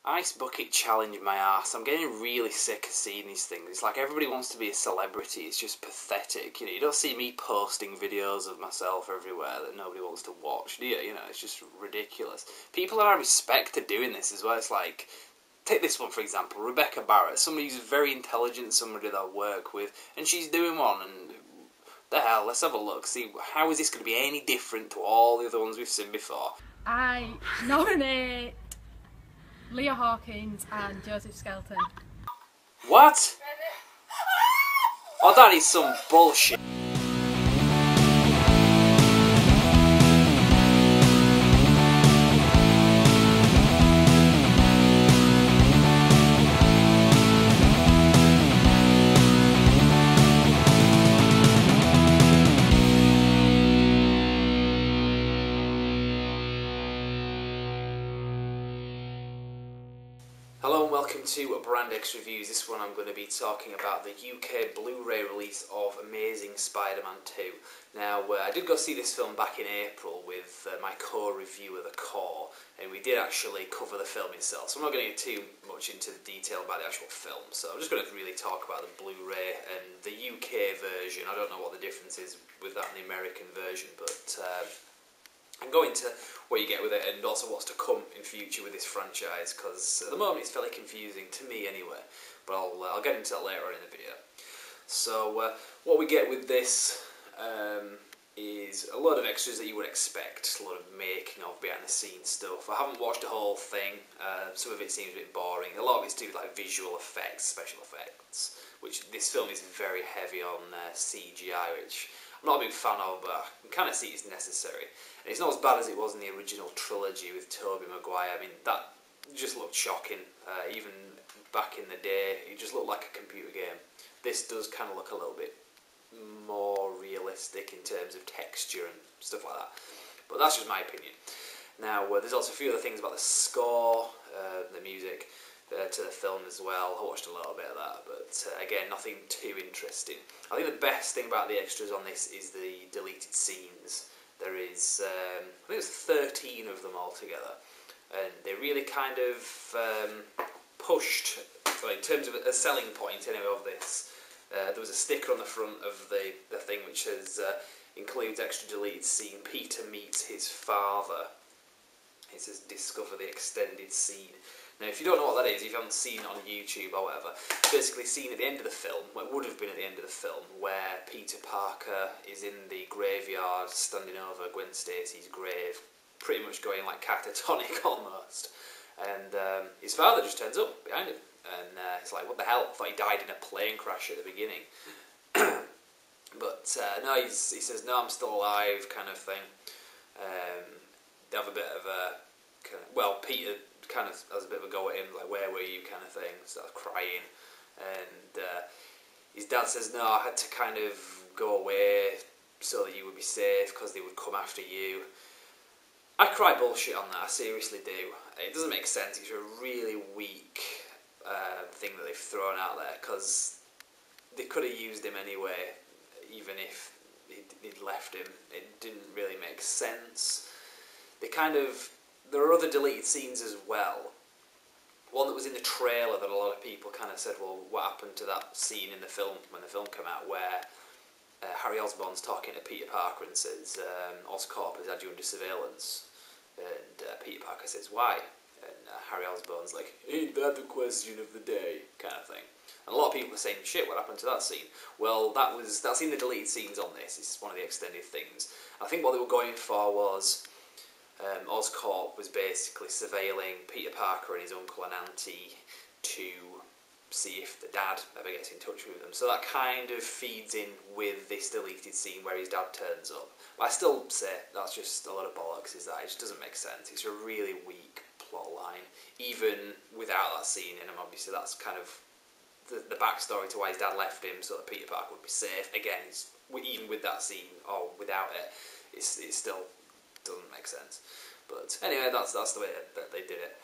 Ice bucket challenge my ass. I'm getting really sick of seeing these things. It's like everybody wants to be a celebrity. It's just pathetic. You know, you don't see me posting videos of myself everywhere that nobody wants to watch, do you? You know, it's just ridiculous. People that I respect are doing this as well. It's like, take this one for example, Rebecca Barrett, somebody who's very intelligent, somebody that I work with, and she's doing one, and the hell, let's have a look, see how is this going to be any different to all the other ones we've seen before. I nominate Leah Hawkins and Joseph Skelton. What? Oh, that is some bullshit. Hello and welcome to Brand X Reviews. This one I'm going to be talking about the UK Blu-ray release of Amazing Spider-Man 2. Now, I did go see this film back in April with my co-reviewer, The Core, and we did actually cover the film itself, so I'm not going to get too much into the detail about the actual film, so I'm just going to really talk about the Blu-ray and the UK version. I don't know what the difference is with that and the American version, but and go into what you get with it and also what's to come in future with this franchise, because at the moment it's fairly confusing to me anyway, but I'll get into that later on in the video. So what we get with this is a lot of extras that you would expect, a lot of making of, behind the scenes stuff. I haven't watched the whole thing, some of it seems a bit boring. A lot of it's to do with like visual effects, special effects, which this film is very heavy on CGI, which I'm not a big fan of, but I can kind of see it's necessary. And it's not as bad as it was in the original trilogy with Tobey Maguire. I mean, that just looked shocking. Even back in the day, it just looked like a computer game. This does kind of look a little bit more realistic in terms of texture and stuff like that. But that's just my opinion. Now, there's also a few other things about the score, the music to the film as well. I watched a little bit of that, but again, nothing too interesting. I think the best thing about the extras on this is the deleted scenes. There is, I think there's 13 of them altogether, and they really kind of pushed, well, in terms of a selling point anyway of this. There was a sticker on the front of the thing which says, includes extra deleted scene, Peter meets his father. It says discover the extended scene. Now, if you don't know what that is, if you haven't seen it on YouTube or whatever, basically seen at the end of the film, well, it would have been at the end of the film, where Peter Parker is in the graveyard standing over Gwen Stacy's grave, pretty much going like catatonic almost. And his father just turns up behind him, and it's like, what the hell? I thought he died in a plane crash at the beginning. But no, he says, no, I'm still alive, kind of thing. They have a bit of a, well, Peter kind of has a bit of a go at him, like, where were you, kind of thing, starts crying, and his dad says, no, I had to kind of go away so that you would be safe, because they would come after you. I cry bullshit on that, I seriously do. It doesn't make sense. It's a really weak thing that they've thrown out there, because they could have used him anyway, even if he'd left him. It didn't really make sense. There are other deleted scenes as well. One that was in the trailer that a lot of people kind of said, well, what happened to that scene in the film, when the film came out, where Harry Osborn's talking to Peter Parker and says, Oscorp has had you under surveillance. And Peter Parker says, why? And Harry Osborn's like, ain't that the question of the day, kind of thing. And a lot of people are saying, shit, what happened to that scene? Well, that's in the deleted scenes on this. It's one of the extended things. I think what they were going for was, Oscorp was basically surveilling Peter Parker and his uncle and auntie to see if the dad ever gets in touch with them. So that kind of feeds in with this deleted scene where his dad turns up. But I still say that's just a lot of bollocks, is that? It just doesn't make sense. It's a really weak plot line, even without that scene in him. Obviously, that's kind of the backstory to why his dad left him, so that Peter Parker would be safe. Again, even with that scene, or without it, it still doesn't make sense. But anyway, that's the way that they did it.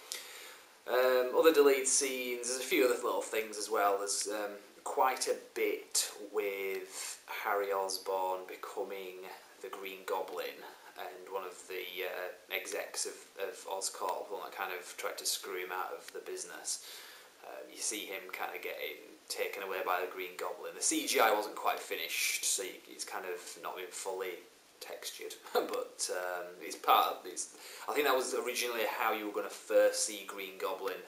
Other deleted scenes, there's a few other little things as well. There's quite a bit with Harry Osborn becoming the Green Goblin, and one of the execs of Oscorp, one that kind of tried to screw him out of the business. You see him kind of getting taken away by the Green Goblin. The CGI wasn't quite finished, so it's kind of not been fully textured, but it's part of this. I think that was originally how you were going to first see Green Goblin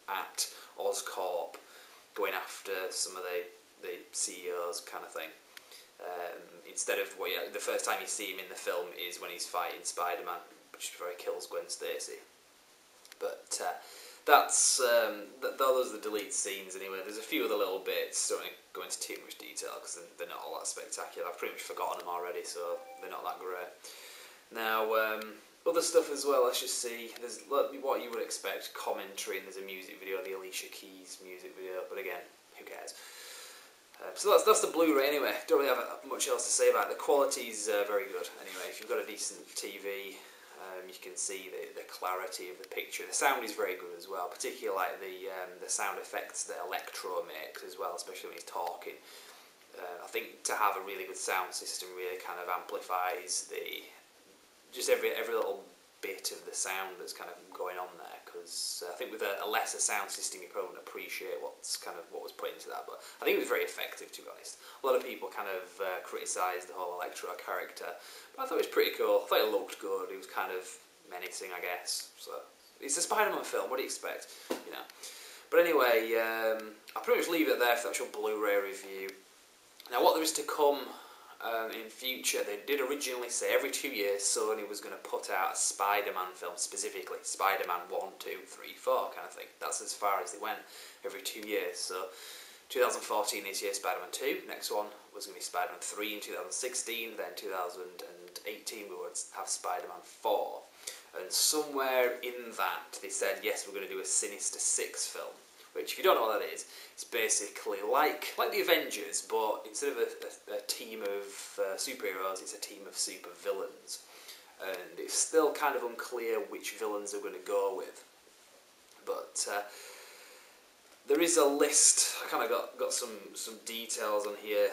at Oscorp, going after some of the CEOs kind of thing. Instead of the first time you see him in the film is when he's fighting Spider-Man, which is before he kills Gwen Stacy. But those are the deleted scenes anyway. There's a few other little bits, don't want to go into too much detail because they're not all that spectacular. I've pretty much forgotten them already, so they're not that great. Now, other stuff as well, let's just see. There's what you would expect, commentary, and there's a music video, the Alicia Keys music video, but again, who cares? So that's the Blu-ray anyway. Don't really have much else to say about it. The quality's very good anyway. If you've got a decent TV, you can see the clarity of the picture. The sound is very good as well, particularly like the sound effects that Electro makes as well, especially when he's talking. I think to have a really good sound system really kind of amplifies just every little bit of the sound that's kind of going on there, because I think with a lesser sound system you probably wouldn't appreciate what was put into that, but I think it was very effective, to be honest. A lot of people kind of criticised the whole Electro character, but I thought it was pretty cool. I thought it looked good. It was kind of menacing, I guess. So it's a Spider-Man film, what do you expect, you know? But anyway, I'll pretty much leave it there for the actual Blu-ray review. Now what there is to come in future, they did originally say every 2 years Sony was going to put out a Spider-Man film, specifically Spider-Man 1, 2, 3, 4 kind of thing. That's as far as they went, every 2 years. So 2014 this year, Spider-Man 2, next one was going to be Spider-Man 3 in 2016, then 2018 we would have Spider-Man 4. And somewhere in that they said, yes, we're going to do a Sinister Six film. Which, if you don't know what that is, it's basically like the Avengers, but instead of a team of superheroes, it's a team of super villains. And it's still kind of unclear which villains they're going to go with. But there is a list. I kind of got some details on here.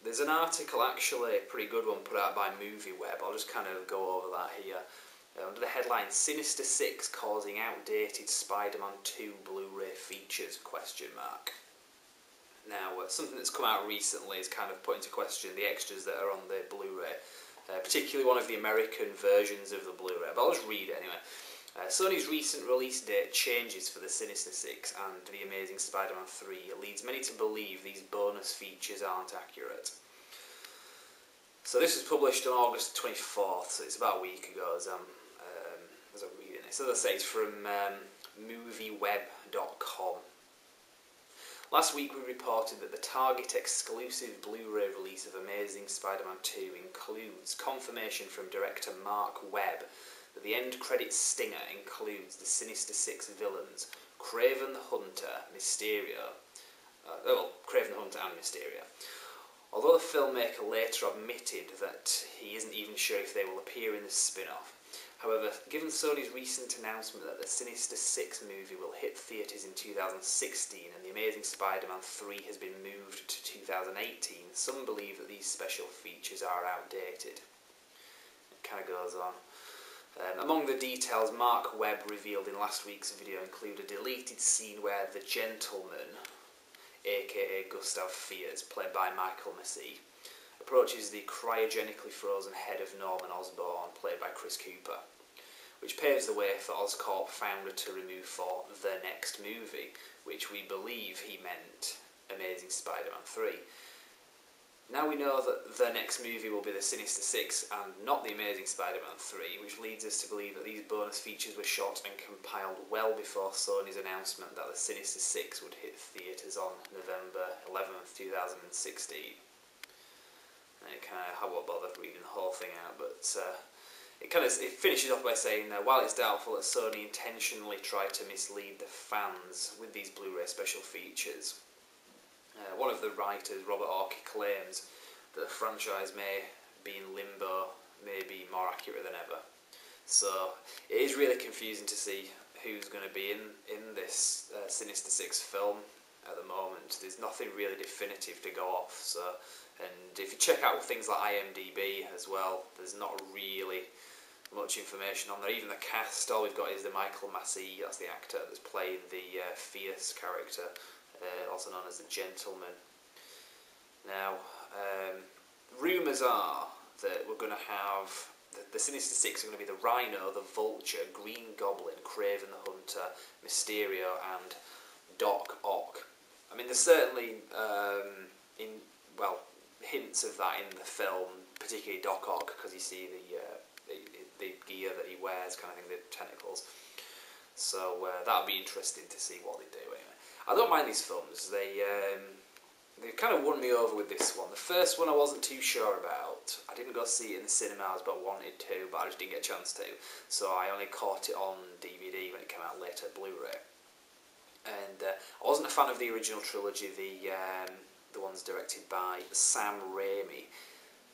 There's an article, actually, a pretty good one, put out by MovieWeb. I'll just kind of go over that here. Under the headline, Sinister Six causing outdated Spider-Man 2 Blu-ray features, ? Now, something that's come out recently is kind of put into question the extras that are on the Blu-ray, particularly one of the American versions of the Blu-ray, but I'll just read it anyway. Sony's recent release date changes for the Sinister Six and The Amazing Spider-Man 3 leads many to believe these bonus features aren't accurate. So this was published on August 24th, so it's about a week ago as I'm reading it. So as I say, it's from movieweb.com. Last week we reported that the Target exclusive Blu-ray release of Amazing Spider-Man 2 includes confirmation from director Mark Webb that the end credits stinger includes the Sinister Six villains, Kraven the Hunter, Mysterio, Kraven the Hunter and Mysterio. Although the filmmaker later admitted that he isn't even sure if they will appear in the spin-off. However, given Sony's recent announcement that the Sinister Six movie will hit theatres in 2016 and The Amazing Spider-Man 3 has been moved to 2018, some believe that these special features are outdated. It kind of goes on. Among the details Mark Webb revealed in last week's video include a deleted scene where the Gentleman, aka Gustav Fiers, played by Michael Massey, approaches the cryogenically frozen head of Norman Osborn, played by Chris Cooper, which paves the way for Oscorp founder to remove for the next movie, which we believe he meant Amazing Spider-Man 3. Now we know that the next movie will be the Sinister Six and not the Amazing Spider-Man 3, which leads us to believe that these bonus features were shot and compiled well before Sony's announcement that the Sinister Six would hit theatres on November 11th, 2016. And I won't bother reading the whole thing out, but it finishes off by saying that while it's doubtful that Sony intentionally tried to mislead the fans with these Blu-ray special features, one of the writers, Robert Orkey, claims that the franchise may be in limbo, may be more accurate than ever. So it is really confusing to see who's going to be in this Sinister Six film. at the moment. There's nothing really definitive to go off. So, and if you check out things like IMDb as well, there's not really much information on there. Even the cast, all we've got is the Michael Massey, that's the actor that's playing the fierce character, also known as the Gentleman. Now, rumours are that we're going to have the Sinister Six are going to be the Rhino, the Vulture, Green Goblin, Craven the Hunter, Mysterio, and Doc Ock. I mean, there's certainly hints of that in the film, particularly Doc Ock, because you see the gear that he wears, kind of thing, the tentacles. So that'll be interesting to see what they do. Anyway, I don't mind these films. They kind of won me over with this one. The first one I wasn't too sure about. I didn't go see it in the cinemas, but wanted to, but I just didn't get a chance to. So I only caught it on DVD when it came out later, Blu-ray. And I wasn't a fan of the original trilogy, the ones directed by Sam Raimi,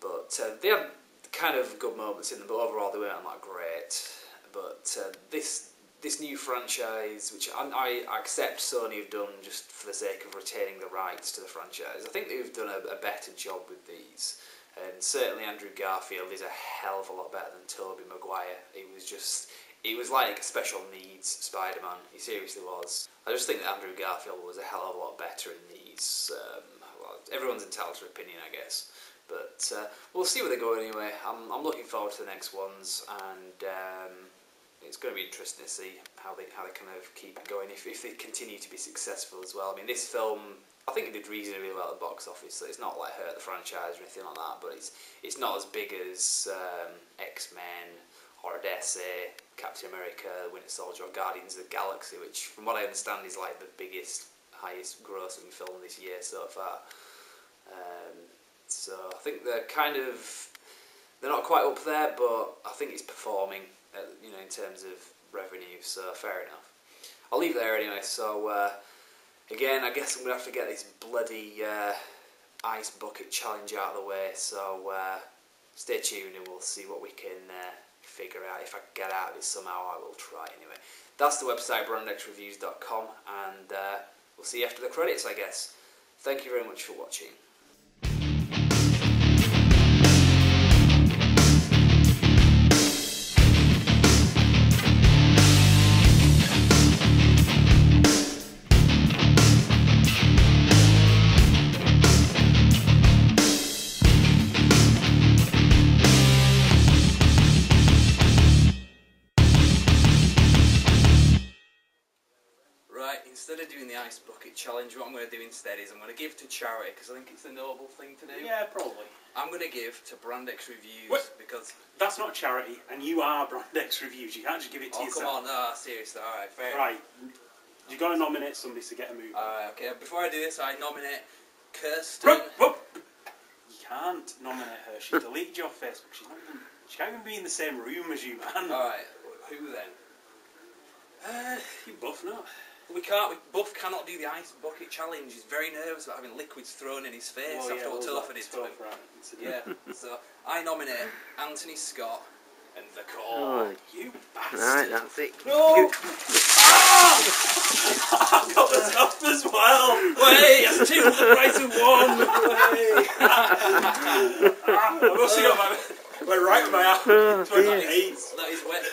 but they had kind of good moments in them, but overall they weren't that great. But this new franchise, which I accept Sony have done just for the sake of retaining the rights to the franchise, I think they've done a better job with these. And certainly Andrew Garfield is a hell of a lot better than Tobey Maguire. He was like a special needs Spider-Man. He seriously was. I just think that Andrew Garfield was a hell of a lot better in these. Well, everyone's entitled to opinion, I guess. But we'll see where they go anyway. I'm looking forward to the next ones, and it's going to be interesting to see how they kind of keep it going, if they continue to be successful as well. I mean, this film, I think it did reasonably well at the box office, so it's not like hurt the franchise or anything like that, but it's not as big as X-Men, or I dare say Captain America, Winter Soldier, or Guardians of the Galaxy, which from what I understand is like the biggest, highest grossing film this year so far. So I think they're not quite up there, but I think it's performing, in terms of revenue, so fair enough. I'll leave it there anyway. So again, I guess I'm going to have to get this bloody ice bucket challenge out of the way, so stay tuned and we'll see what we can figure out. If I can get out of it somehow, I will try anyway. That's the website, brandxreviews.com, and we'll see you after the credits, I guess. Thank you very much for watching. Instead of doing the ice bucket challenge, what I'm going to do instead is I'm going to give to charity, because I think it's the noble thing to do. Yeah, probably. I'm going to give to Brandex Reviews. What? Because... That's not charity, and you are Brandex Reviews. You can't just give it to yourself. Oh, come on, no, seriously, alright, fair enough. Right, you've got to nominate somebody to get a movie. Alright, okay, before I do this, I nominate Kirsten... You can't nominate her. She deleted your Facebook. She can't even be in the same room as you, man. Alright, who then? You both know. We both cannot do the ice bucket challenge. He's very nervous about having liquids thrown in his face after what Telford did to him. Yeah, so I nominate Anthony Scott and the Core. Right. You bastard. Right, that's it. No! I got the top as well! Wait, that's two for the price of one! Wait! I must have got my right with my arm. That is wet.